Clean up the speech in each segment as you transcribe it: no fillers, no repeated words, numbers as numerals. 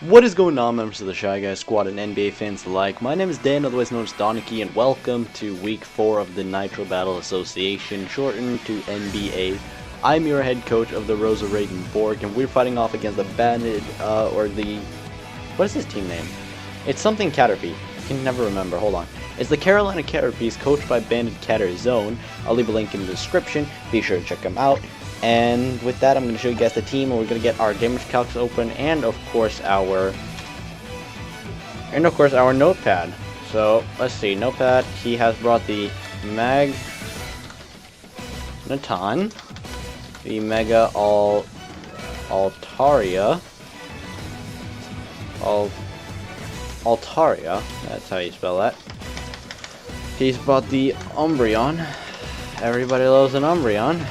What is going on, members of the Shy Guys Squad and NBA fans alike? My name is Dan, otherwise known as Danekii, and welcome to Week 4 of the Nitro Battle Association, shortened to NBA. I'm your head coach of the Roseradenborg, and we're fighting off against the bandit, what is his team name? It's something Caterpie. I can never remember, hold on. It's the Carolina Caterpies, coached by Bandit Catter Zone. I'll leave a link in the description, be sure to check them out. And with that, I'm going to show you guys the team, and we're going to get our damage calcs open, and of course our notepad. So let's see, notepad. He has brought the Magneton, the Mega Altaria. That's how you spell that. He's brought the Umbreon. Everybody loves an Umbreon.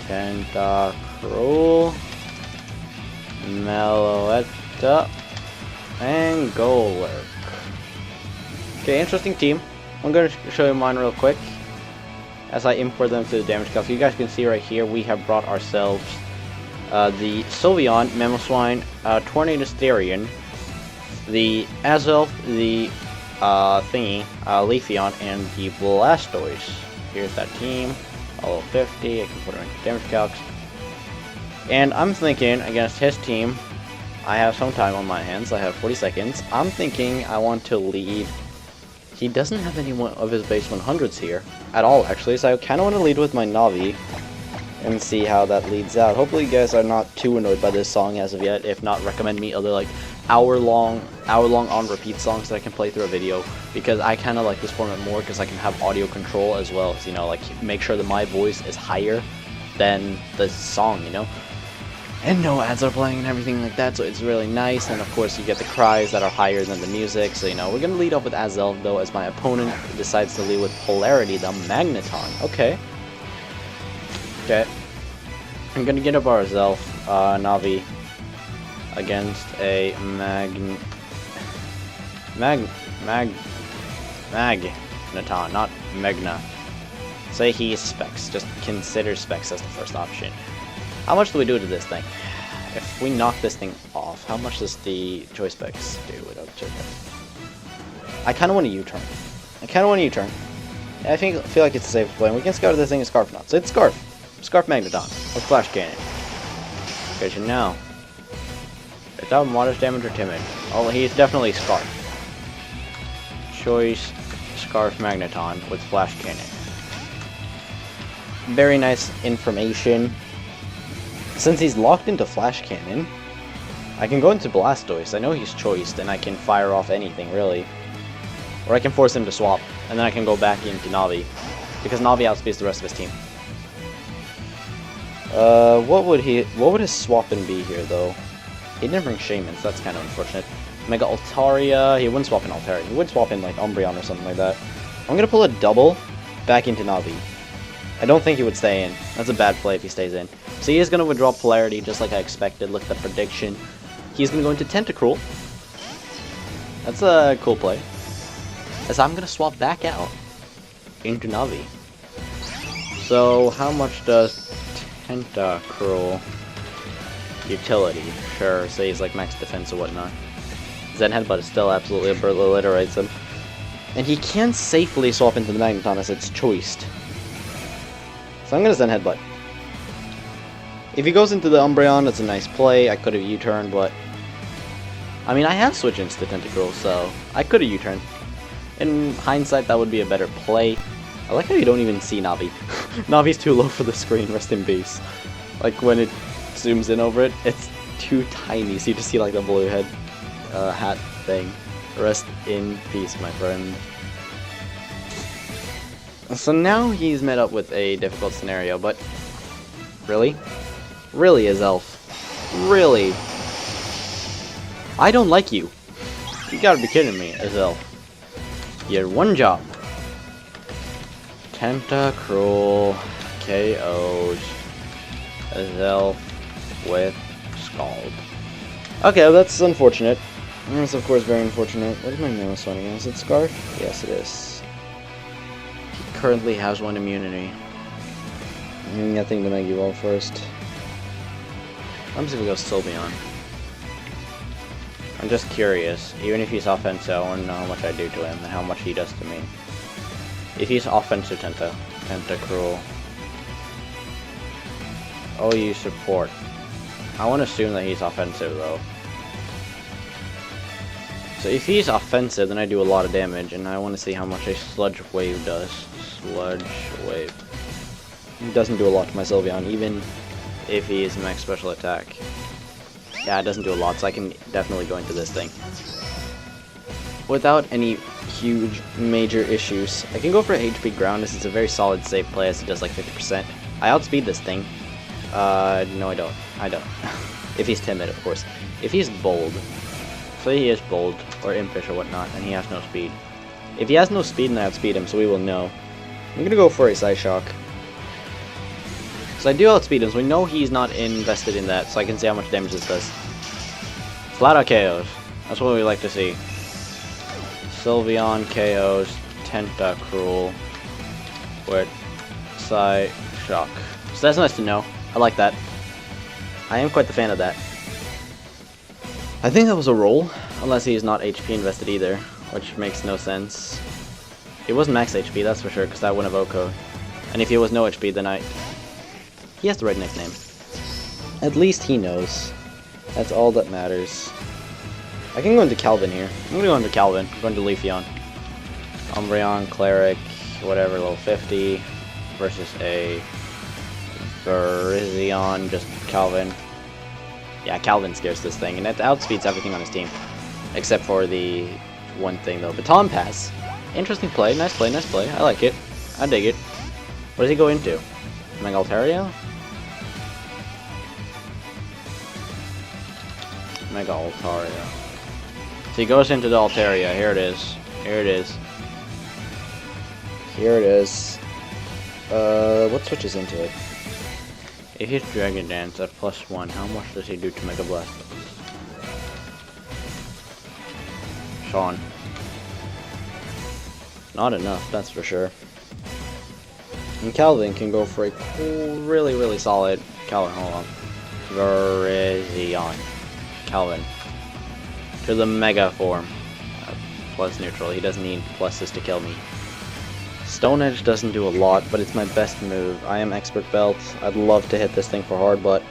Tentacruel, Meloetta, and Golurk. Okay, interesting team. I'm going to show you mine real quick as I import them to the damage calc. So you guys can see right here we have brought ourselves the Sylveon, Mamoswine, Tornadus-T, the Azelf, the Leafeon, and the Blastoise. Here's that team. Level 50, I can put it into damage calcs. And I'm thinking, against his team, I have some time on my hands, I have 40 seconds. I'm thinking I want to lead. He doesn't have any of his base 100s here, at all actually, so I kind of want to lead with my Navi, and see how that leads out. Hopefully you guys are not too annoyed by this song as of yet. If not, recommend me other like hour-long on repeat songs that I can play through a video, because I kind of like this format more because I can have audio control as well as, you know, like make sure that my voice is higher than the song, you know, and no ads are playing and everything like that, so it's really nice. And of course you get the cries that are higher than the music. So, you know, we're gonna lead off with Azelf, though, as my opponent decides to lead with Polarity, the Magneton. Okay, I'm gonna get up our Azelf, Navi, against a Magneton, not Magna. Say he's Specs. Just consider Specs as the first option. How much do we do to this thing? If we knock this thing off, how much does the Choice Specs do without Choice Specs? I kind of want a U-turn. I feel like it's a safe play. And we can scout this thing as Scarf Knot. So it's Scarf Magneton with Flash Cannon. Okay, so now, without modest damage or timid. Oh, he's definitely Scarf. Choice Scarf Magneton with Flash Cannon. Very nice information. Since he's locked into Flash Cannon, I can go into Blastoise. I know he's choiced, and I can fire off anything, really. Or I can force him to swap, and then I can go back into Navi, because Navi outspeeds the rest of his team. What would his swapping be here, though? He didn't bring Shaman, so that's kind of unfortunate. Mega Altaria, he wouldn't swap in Altaria. He would swap in, like, Umbreon or something like that. I'm gonna pull a double back into Navi. I don't think he would stay in. That's a bad play if he stays in. So he is gonna withdraw Polarity, just like I expected. Look at the prediction. He's gonna go into Tentacruel. That's a cool play. As I'm gonna swap back out into Navi. So, how much does Tentacruel utility? Sure, say he's like max defense or whatnot. ZEN Headbutt is still absolutely obliterates him. And he can safely swap into the Magneton as it's choiced. So I'm gonna ZEN Headbutt. If he goes into the Umbreon, that's a nice play. I could have U-turned, but I mean, I have switched into the Tentacruel, so I could have U-turned. In hindsight, that would be a better play. I like how you don't even see Navi. Navi's too low for the screen, rest in peace. Like, when it zooms in over it, it's too tiny, so you just see, like, the blue head hat thing. Rest in peace, my friend. So now he's met up with a difficult scenario, but really? Really, Azelf? Really? I don't like you. You gotta be kidding me, Azelf. You had one job. Tentacruel KO'd Azelf with Scald. Okay, that's unfortunate. That's of course very unfortunate. What is my Mamoswine again? Is it Scarf? Yes, it is. He currently has one immunity. Nothing to make evolve first. I'm just gonna go Sylveon. I'm just curious. Even if he's offensive, I want to know how much I do to him and how much he does to me. If he's offensive, Tentacruel. Oh, you support. I want to assume that he's offensive, though. So if he's offensive, then I do a lot of damage, and I want to see how much a Sludge Wave does. Sludge Wave. He doesn't do a lot to my Sylveon, even if he is max special attack. Yeah, it doesn't do a lot, so I can definitely go into this thing without any huge major issues. I can go for HP Ground, as it's a very solid safe play, as it does like 50%. I outspeed this thing. No I don't. I don't. If he's timid, of course. If he's bold, say he is bold, or impish or whatnot, and he has no speed. If he has no speed, then I outspeed him, so we will know. I'm gonna go for a Psyshock. So I do outspeed him, so we know he's not invested in that, so I can see how much damage this does. Flat out KOs. That's what we like to see. Sylveon KOs, Tentacruel with Psyshock. So that's nice to know. I like that. I am quite the fan of that. I think that was a roll, unless he is not HP invested either, which makes no sense. He wasn't max HP, that's for sure, because that wouldn't have OHKO'd. And if he was no HP, then he has the right nickname. At least he knows. That's all that matters. I can go into Calvin here. I'm gonna go into Calvin. I'm going to Leafeon. Umbreon, Cleric, whatever, level 50 versus a Virizion, just Calvin. Yeah, Calvin scares this thing, and it outspeeds everything on his team. Except for the one thing though. Baton Pass. Interesting play, nice play, nice play. I like it. I dig it. What does he go into? Mega Altaria? Mega Altaria. So he goes into the Altaria. Here it is. Here it is. Here it is. What switches into it? If he's Dragon Dance at +1, how much does he do to Mega Blast? Sean. Not enough, that's for sure. And Calvin can go for a cool, really solid. Calvin, hold on. Virizion. Calvin. To the Mega form. Plus neutral. He doesn't need pluses to kill me. Stone Edge doesn't do a lot, but it's my best move. I am Expert Belt. I'd love to hit this thing for hard, but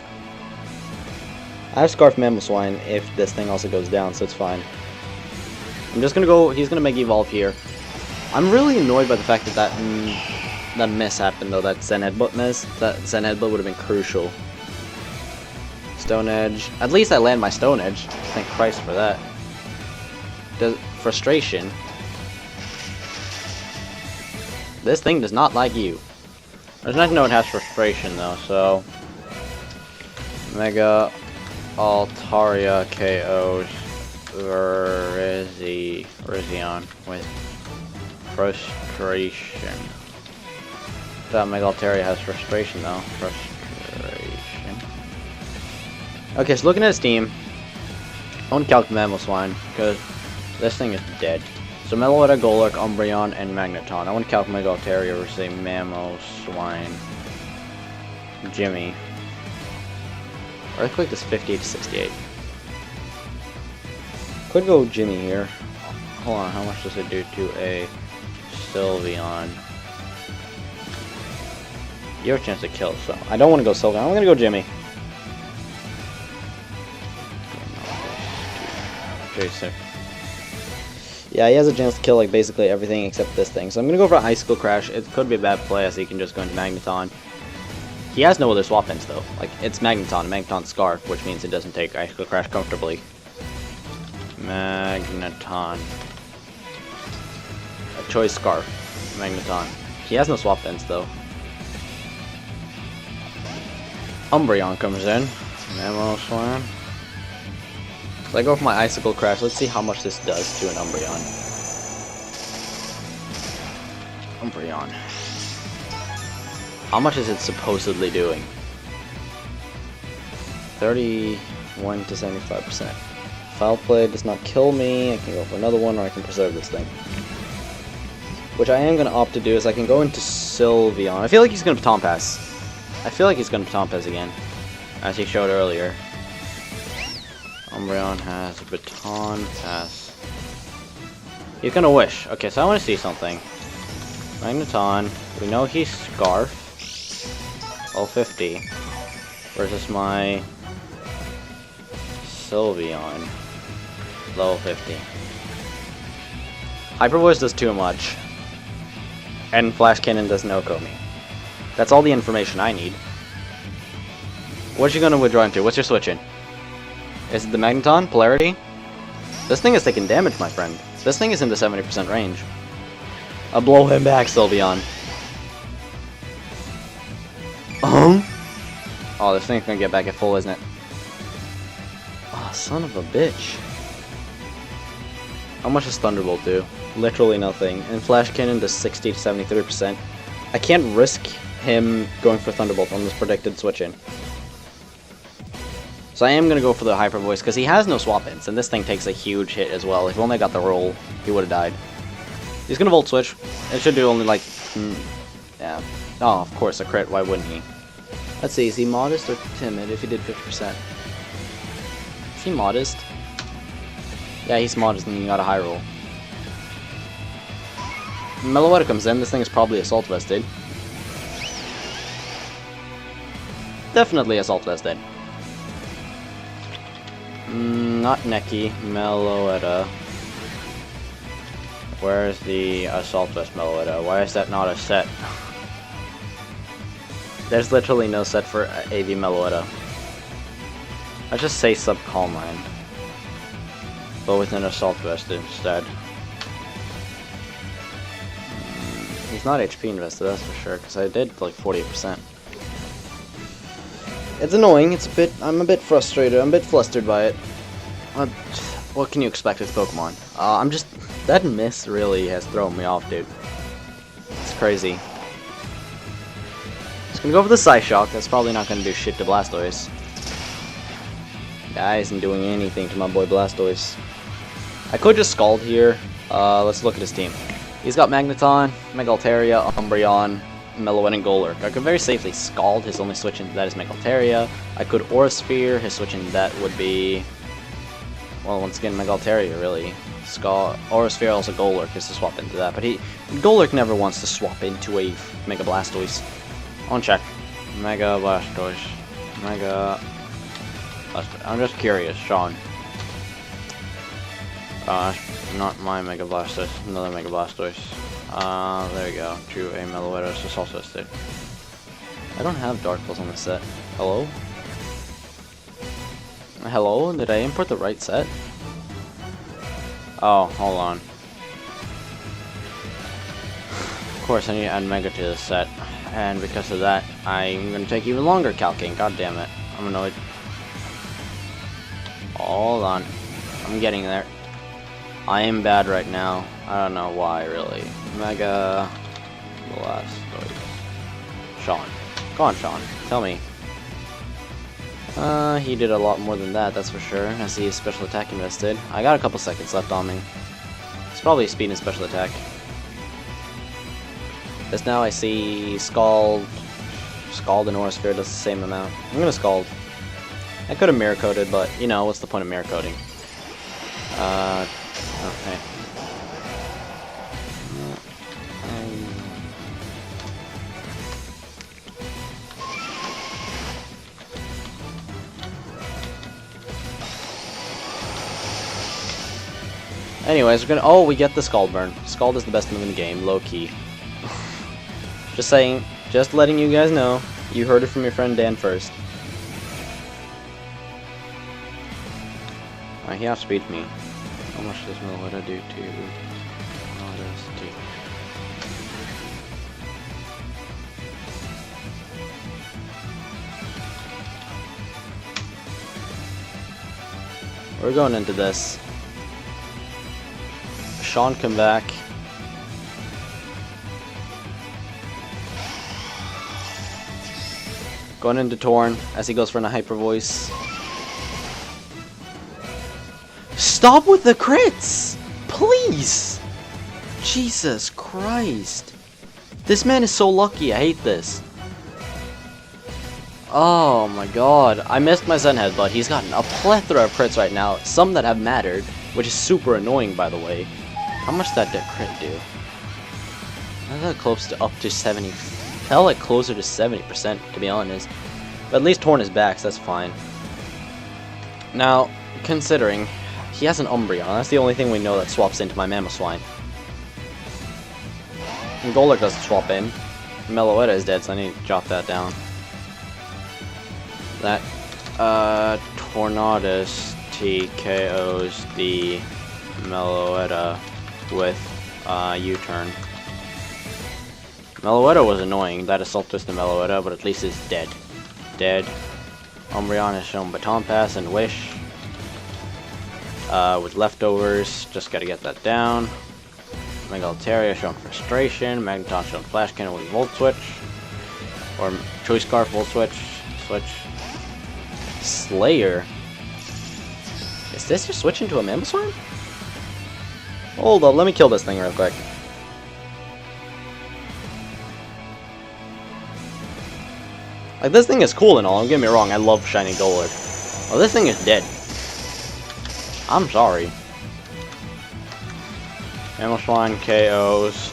I have Scarf Mamoswine if this thing also goes down, so it's fine. I'm just gonna go. He's gonna Mega Evolve here. I'm really annoyed by the fact that that miss happened, though. That Zen Headbutt miss. That Zen Headbutt would have been crucial. Stone Edge. At least I land my Stone Edge. Thank Christ for that. Frustration. This thing does not like you. There's nothing to know it has frustration though, so Mega Altaria KOs Virizion with frustration. That Mega Altaria has frustration though. Frustration. Okay, so looking at his team, I want to calculate Mamoswine because this thing is dead. So Meloetta, Golurk, Umbreon, and Magneton. I want to calculate Mega Altaria versus a Mamoswine. Jimmy. Earthquake is 58 to 68. Could go Jimmy here. Hold on, how much does it do to a Sylveon? You have a chance to kill, so I don't want to go Sylveon. I'm going to go Jimmy. Jason. Yeah, he has a chance to kill like basically everything except this thing. So I'm gonna go for Icicle Crash. It could be a bad play as he can just go into Magneton. He has no other swap ins though. Like it's Magneton, Magneton Scarf, which means it doesn't take Icicle Crash comfortably. Magneton. A choice Scarf. Magneton. He has no swap ins though. Umbreon comes in. Mamoswine. So I go for my Icicle Crash. Let's see how much this does to an Umbreon. Umbreon. How much is it supposedly doing? 31 to 75%. Foul Play does not kill me. I can go for another one, or I can preserve this thing. Which I am going to opt to do is I can go into Sylveon. I feel like he's going to Baton Pass. I feel like he's going to Baton Pass again, as he showed earlier. Umbreon has Baton Pass. He's gonna wish. Okay, so I want to see something. Magneton. We know he's Scarf. Level 50. Versus my Sylveon. Level 50. Hyper Voice does too much. And Flash Cannon does no Komi. That's all the information I need. What you gonna withdraw into? What's your switch in? Is it the Magneton? Polarity? This thing is taking damage, my friend. This thing is in the 70% range. I'll blow him back, Sylveon. Oh, this thing's gonna get back at full, isn't it? Oh, son of a bitch. How much does Thunderbolt do? Literally nothing. And Flash Cannon does 60 to 73%. I can't risk him going for Thunderbolt on this predicted switch-in. So I am going to go for the Hyper Voice, because he has no swap-ins, and this thing takes a huge hit as well. If only I got the roll, he would have died. He's going to Volt Switch. It should do only like... yeah. Oh, of course, a crit. Why wouldn't he? Let's see, is he modest or timid if he did 50%? Is he modest? Yeah, he's modest and he got a high roll. Meloetta comes in. This thing is probably Assault Vested. Definitely Assault Vested. Not Nikki, Meloetta. Where's the Assault Vest Meloetta? Why is that not a set? There's literally no set for AV Meloetta. I just say Sub Calm Mind, but with an Assault Vest instead. He's not HP invested, that's for sure, because I did like 40%. It's annoying. It's a bit. I'm a bit frustrated. I'm a bit flustered by it. What can you expect with Pokemon? I'm just. That miss really has thrown me off, dude. It's crazy. Just gonna go for the Psyshock. That's probably not gonna do shit to Blastoise. Guy isn't doing anything to my boy Blastoise. I could just Scald here. Let's look at his team. He's got Magneton, Mega Altaria, Umbreon, Meloetta, and Golurk. I could very safely Scald. His only switch into that is Mega Altaria. I could Aura-Sphere. His switch into that would be... well, once again, Mega Altaria, really. Aura-Sphere, also Golurk is to swap into that. But Golurk never wants to swap into a Mega Blastoise. On check. Mega Blastoise. Mega... Blastoise. I'm just curious, Sean. Not my Mega Blastoise, another Mega Blastoise. There we go. Drew a Meloetta, so also listed. I don't have Dark Pulse on this set. Hello? Hello? Did I import the right set? Oh, hold on. Of course, I need to add Mega to this set. And because of that, I'm gonna take even longer calcing. God damn it. I'm annoyed. Hold on. I'm getting there. I am bad right now. I don't know why, really. Mega Blastoise. Sean. Go on, Sean. Tell me. He did a lot more than that, that's for sure. I see his special attack invested. I got a couple seconds left on me. It's probably speed and special attack. Just now I see Scald. Scald and Aura-Sphere does the same amount. I'm gonna Scald. I could have mirror coated, but you know, what's the point of mirror coating? Okay. Anyways, we're gonna. Oh, we get the Scald burn. Scald is the best move in the game, low key. Just saying, just letting you guys know. You heard it from your friend Dan first. He outspeeds me. How much does Meloetta do to Tornadus-T? We're going into this. Sean, come back. Going into Torn as he goes for a Hyper Voice. Stop with the crits! Please! Jesus Christ. This man is so lucky. I hate this. Oh my god, I missed my Zen Headbutt. He's gotten a plethora of crits right now, some that have mattered, which is super annoying, by the way. How much did that crit do? I thought close to up to 70. Felt like closer to 70%, to be honest. But at least Torn is back, so that's fine. Now, considering he has an Umbreon, that's the only thing we know that swaps into my Mamoswine. And Golurk doesn't swap in. Meloetta is dead, so I need to jot that down. That Tornadus-T KOs the Meloetta with U-turn. Meloetta was annoying, that Assault Twist to Meloetta, but at least it's dead. Dead. Umbreon has shown Baton Pass and Wish. With leftovers, just gotta get that down. Mega Altaria shown Frustration, Magneton shown Flash Cannon with Volt Switch. Or Choice Scarf, Volt Switch. Slayer? Is this just switching to a Mamoswine? Hold up, let me kill this thing real quick. Like, this thing is cool and all, don't get me wrong, I love Shiny Golurk. Oh, this thing is dead. I'm sorry. Mamoswine KOs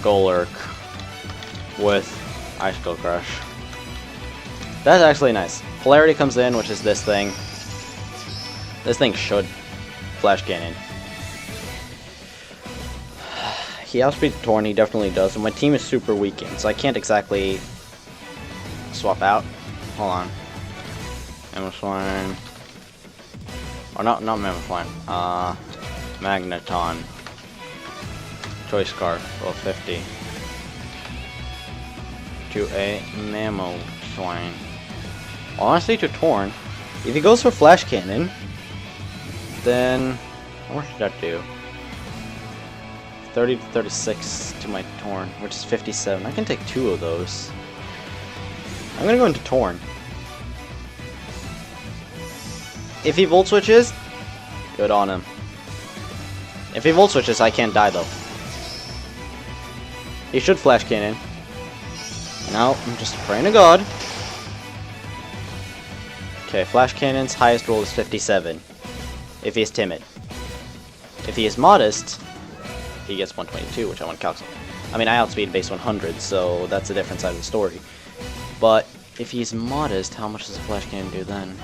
Golurk with Icicle Crush. That's actually nice. Polarity comes in, which is this thing. This thing should Flash Cannon. He outspeeds Torn, he definitely does, and my team is super weakened, so I can't exactly swap out. Hold on. Mamoswine. Or not Mamoswine. Magneton. Choice Scarf, level 50. To a Mamoswine. Honestly, to Torn, if he goes for Flash Cannon, then what should that do? 30 to 36 to my Torn, which is 57. I can take 2 of those. I'm gonna go into Torn. If he Volt Switches, good on him. If he Volt Switches, I can't die though. He should Flash Cannon. Now, I'm just praying to God. Okay, Flash Cannon's highest roll is 57. If he's timid. If he is modest, he gets 122, which I want to calculate. I mean, I outspeed base 100, so that's a different side of the story. But if he's modest, how much does a Flash Cannon do then?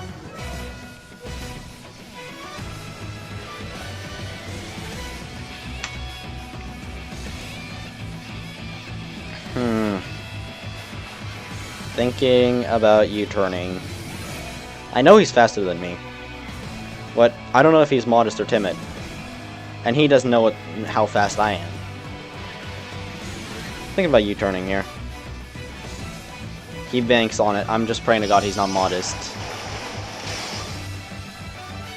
Thinking about U-turning. I know he's faster than me. But I don't know if he's modest or timid. And he doesn't know how fast I am. Thinking about U-turning here. He banks on it. I'm just praying to God he's not modest.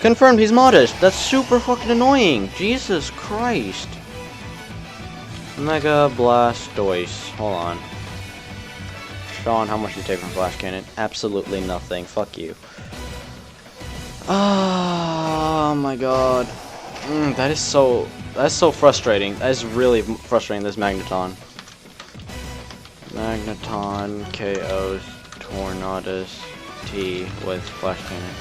Confirmed, he's modest. That's super fucking annoying. Jesus Christ. Mega Blastoise. Hold on. Sean, how much do you take from Flash Cannon? Absolutely nothing. Fuck you. Oh my god. That's so frustrating. That is really frustrating, this Magneton. Magneton KOs Tornadus-T with Flash Cannon.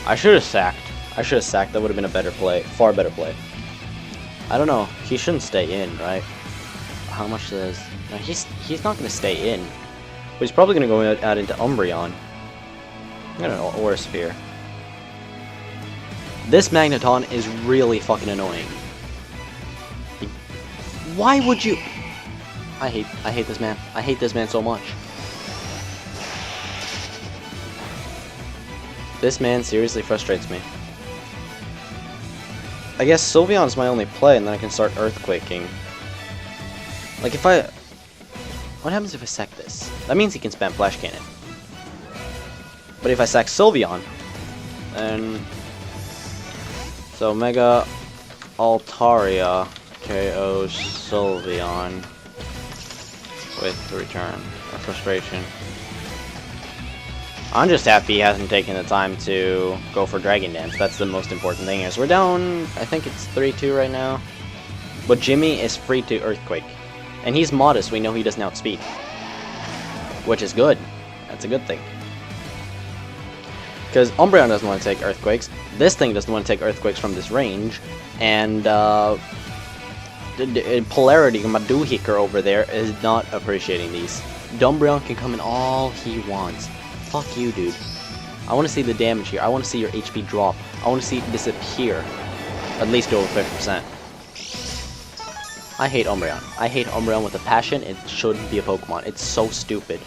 I should have sacked. That would have been a better play. Far better play. I don't know. He shouldn't stay in, right? How much does... No, he's not going to stay in. But he's probably going to go out into Umbreon. I'm going to Aura Sphere. This Magneton is really fucking annoying. Why would you... I hate this man. I hate this man so much. This man seriously frustrates me. I guess Sylveon's my only play, and then I can start Earthquaking. Like, if I... What happens if I sack this? That means he can spam Flash Cannon. But if I sack Sylveon, then... So, Mega Altaria KOs Sylveon with Return or Frustration. I'm just happy he hasn't taken the time to go for Dragon Dance. That's the most important thing. Is we're down, I think it's 3-2 right now. But Jimmy is free to Earthquake. And he's modest, we know he doesn't outspeed. Which is good. That's a good thing. Because Umbreon doesn't want to take Earthquakes, this thing doesn't want to take Earthquakes from this range, and Polarity, Maduhiker over there, is not appreciating these. Umbreon can come in all he wants. Fuck you, dude. I want to see the damage here. I want to see your HP drop. I want to see it disappear. At least over 50%. I hate Umbreon. I hate Umbreon with a passion. It shouldn't be a Pokemon. It's so stupid.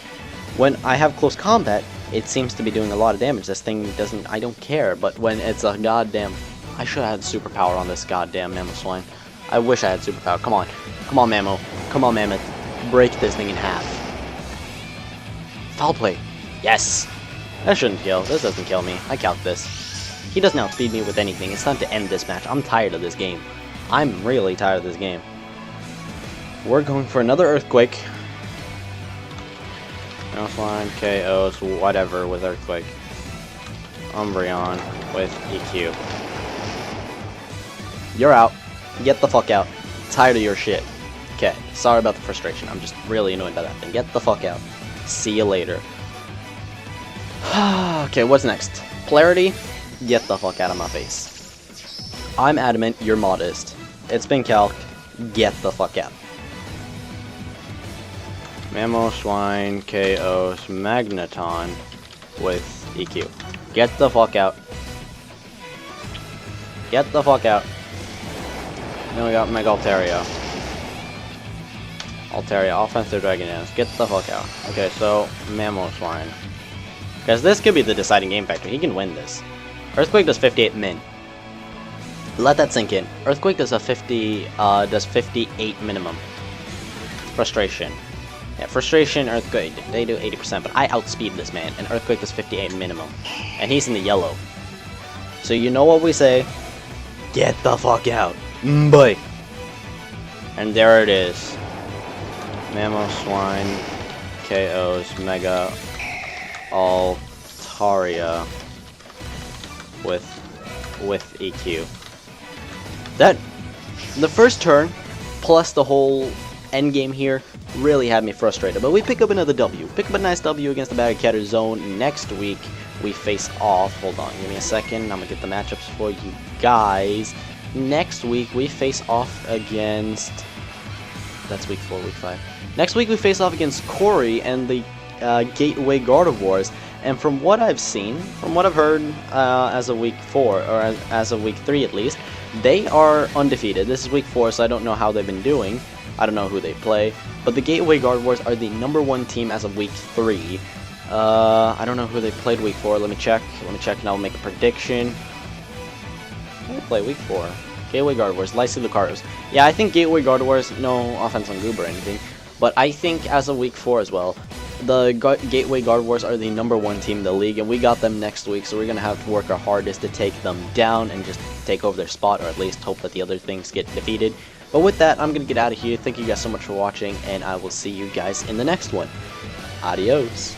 When I have close combat, it seems to be doing a lot of damage. This thing doesn't... I don't care. But when it's a goddamn... I should have had superpower on this goddamn Mamoswine. I wish I had superpower. Come on. Come on, Mamo. Come on, Mammoth. Break this thing in half. Foul play. Yes! That shouldn't kill. This doesn't kill me. I count this. He doesn't outspeed me with anything. It's time to end this match. I'm tired of this game. I'm really tired of this game. We're going for another Earthquake. Mamoswine, KOs, whatever with Earthquake. Umbreon with EQ. You're out. Get the fuck out. Tired of your shit. Okay, sorry about the frustration. I'm just really annoyed by that thing. Get the fuck out. See you later. Okay, what's next? Polarity? Get the fuck out of my face. I'm adamant, you're modest. It's been calced. Get the fuck out. Mamoswine, KOs, Magneton with EQ. Get the fuck out. Get the fuck out. Then we got Mega Altaria. Altaria, offensive Dragon Dance. Get the fuck out. Okay, so Mamoswine. Because this could be the deciding game factor. He can win this. Earthquake does 58 min. Let that sink in. Earthquake does a 58 minimum. Frustration. Yeah, Frustration, Earthquake, they do 80%, but I outspeed this man, and Earthquake does 58 minimum. And he's in the yellow. So you know what we say? Get the fuck out. Boy. And there it is. Mamoswine, KOs, Mega Altaria with EQ. That, the first turn, plus the whole endgame here, really had me frustrated. But we pick up another W. Pick up a nice W against the Bagacatter Zone. Next week, we face off. Hold on, give me a second. I'm going to get the matchups for you guys. Next week, we face off against... That's week 4, week 5. Next week, we face off against Corey and the Gateway Gardevoirs. And from what I've seen, from what I've heard as of week 4, or as of week 3 at least, they are undefeated. This is week 4, so I don't know how they've been doing. I don't know who they play. But the Gateway Gardevoirs are the #1 team as of week 3. I don't know who they played week 4. Let me check. And I'll make a prediction. Who did they play week 4? Gateway Gardevoirs, Lysi Lucario's. Yeah, I think Gateway Gardevoirs, no offense on Goober or anything, but I think as of week 4 as well, the Gateway Gardevoirs are the #1 team in the league, and we got them next week, so we're going to have to work our hardest to take them down and just take over their spot, or at least hope that the other things get defeated. But with that, I'm going to get out of here. Thank you guys so much for watching, and I will see you guys in the next one. Adios.